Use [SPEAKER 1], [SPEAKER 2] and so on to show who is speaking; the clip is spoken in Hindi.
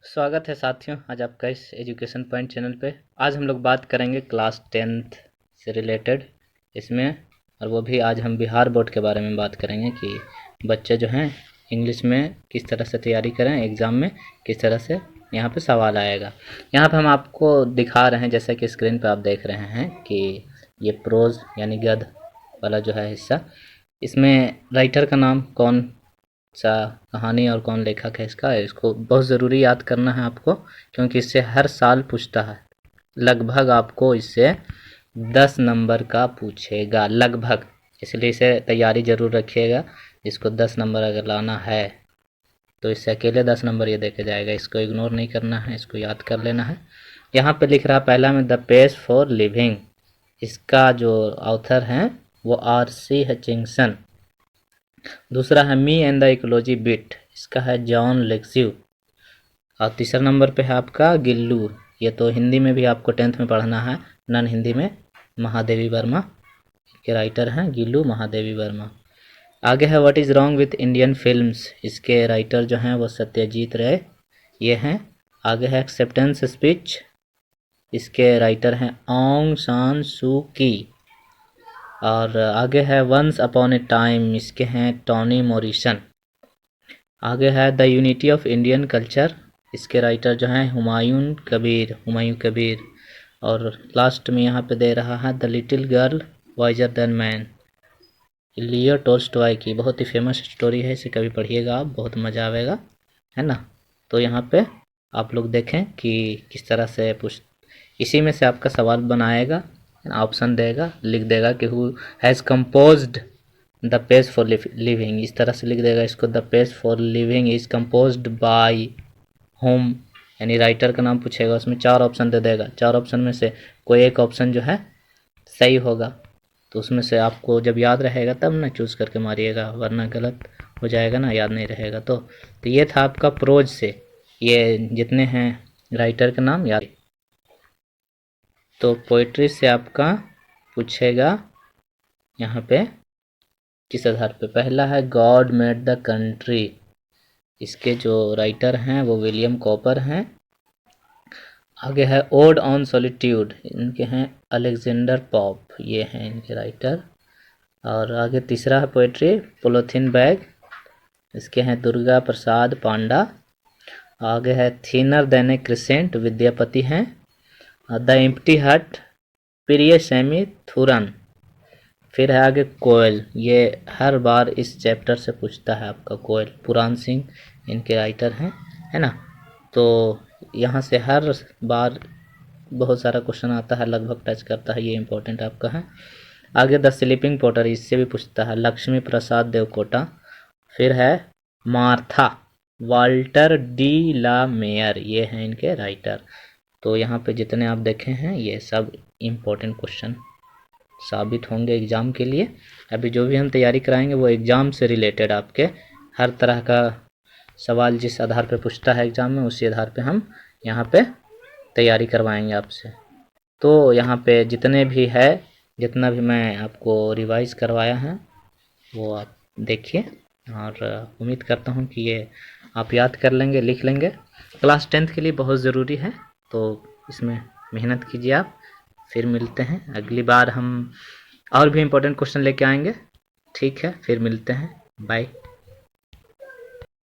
[SPEAKER 1] स्वागत है साथियों, आज आपका इस एजुकेशन पॉइंट चैनल पे। आज हम लोग बात करेंगे क्लास 10th से रिलेटेड इसमें, और वो भी आज हम बिहार बोर्ड के बारे में बात करेंगे कि बच्चे जो हैं इंग्लिश में किस तरह से तैयारी करें, एग्ज़ाम में किस तरह से यहाँ पे सवाल आएगा। यहाँ पे हम आपको दिखा रहे हैं, जैसा कि स्क्रीन पे आप देख रहे हैं कि ये प्रोज यानी गद्य वाला जो है हिस्सा, इसमें राइटर का नाम कौन सा कहानी और कौन लेखक है इसको बहुत ज़रूरी याद करना है आपको, क्योंकि इससे हर साल पूछता है। लगभग आपको इससे 10 नंबर का पूछेगा लगभग, इसलिए इसे तैयारी ज़रूर रखिएगा। इसको 10 नंबर अगर लाना है तो इससे अकेले 10 नंबर ये देके जाएगा, इसको इग्नोर नहीं करना है, इसको याद कर लेना है। यहाँ पे लिख रहा पहला में द पेस फॉर लिविंग, इसका जो ऑथर हैं वो R.C. हचिंसन। दूसरा है me and the ecology bit, इसका है जॉन लेक्स्यू। और तीसरा नंबर पे है आपका गिल्लू, ये तो हिंदी में भी आपको 10th में पढ़ना है, नॉन हिंदी में महादेवी वर्मा के राइटर हैं गिल्लू महादेवी वर्मा। आगे है what is wrong with Indian films, इसके राइटर जो हैं वो सत्यजीत रे ये हैं। आगे है एक्सेप्टेंस स्पीच, इसके राइटर हैं ऑन्ग सान सू की। और आगे है वंस अपॉन ए टाइम, इसके हैं टॉनी मॉरिसन। आगे है the unity of Indian culture, इसके राइटर जो हैं हुमायूं कबीर। और लास्ट में यहाँ पे दे रहा है the little girl visor then man, Leo Tolstoy की बहुत ही फेमस स्टोरी है, इसे कभी पढ़िएगा आप, बहुत मज़ा आएगा, है ना। तो यहाँ पे आप लोग देखें कि किस तरह से इसी में से आपका सवाल बनाएगा, ऑप्शन देगा, लिख देगा कि who has composed the page for living, इस तरह से लिख देगा इसको, the page for living is composed bye home, यानी राइटर का नाम पूछेगा, उसमें 4 ऑप्शन दे देगा, 4 ऑप्शन में से कोई एक ऑप्शन जो है सही होगा, तो उसमें से आपको जब याद रहेगा तब ना चूज़ करके मारिएगा, वरना गलत हो जाएगा ना, याद नहीं रहेगा। तो ये था आपका प्रोज से, ये जितने हैं राइटर का नाम याद। तो पोइट्री से आपका पूछेगा यहाँ पे किस आधार पे, पहला है गॉड मेड द कंट्री, इसके जो राइटर हैं वो विलियम कॉपर हैं। आगे है ओड ऑन सॉलिट्यूड, इनके हैं अलेक्जेंडर पॉप, ये हैं इनके राइटर। और आगे तीसरा है पोइट्री पोलोथीन बैग, इसके हैं दुर्गा प्रसाद पांडा। आगे है थीनर देन ए क्रिसेंट, विद्यापति हैं। द एम्प्टी हट प्रिय सेमी थुरन। फिर है आगे कोयल, ये हर बार इस चैप्टर से पूछता है आपका, कोयल पुराण सिंह इनके राइटर हैं, है ना। तो यहाँ से हर बार बहुत सारा क्वेश्चन आता है, लगभग टच करता है, ये इम्पोर्टेंट आपका है। आगे द स्लीपिंग पोटर, इससे भी पूछता है, लक्ष्मी प्रसाद देवकोटा। फिर है Martha, Walter de la Mare, ये हैं इनके राइटर। तो यहाँ पे जितने आप देखे हैं ये सब इम्पोर्टेंट क्वेश्चन साबित होंगे एग्ज़ाम के लिए। अभी जो भी हम तैयारी कराएंगे वो एग्ज़ाम से रिलेटेड, आपके हर तरह का सवाल जिस आधार पर पूछता है एग्ज़ाम में, उसी आधार पे हम यहाँ पे तैयारी करवाएंगे आपसे। तो यहाँ पे जितने भी है, जितना भी मैं आपको रिवाइज़ करवाया है वो आप देखिए, और उम्मीद करता हूँ कि ये आप याद कर लेंगे, लिख लेंगे। क्लास 10th के लिए बहुत ज़रूरी है, तो इसमें मेहनत कीजिए आप। फिर मिलते हैं अगली बार, हम और भी इम्पोर्टेंट क्वेश्चन लेके आएंगे। ठीक है, फिर मिलते हैं, बाय।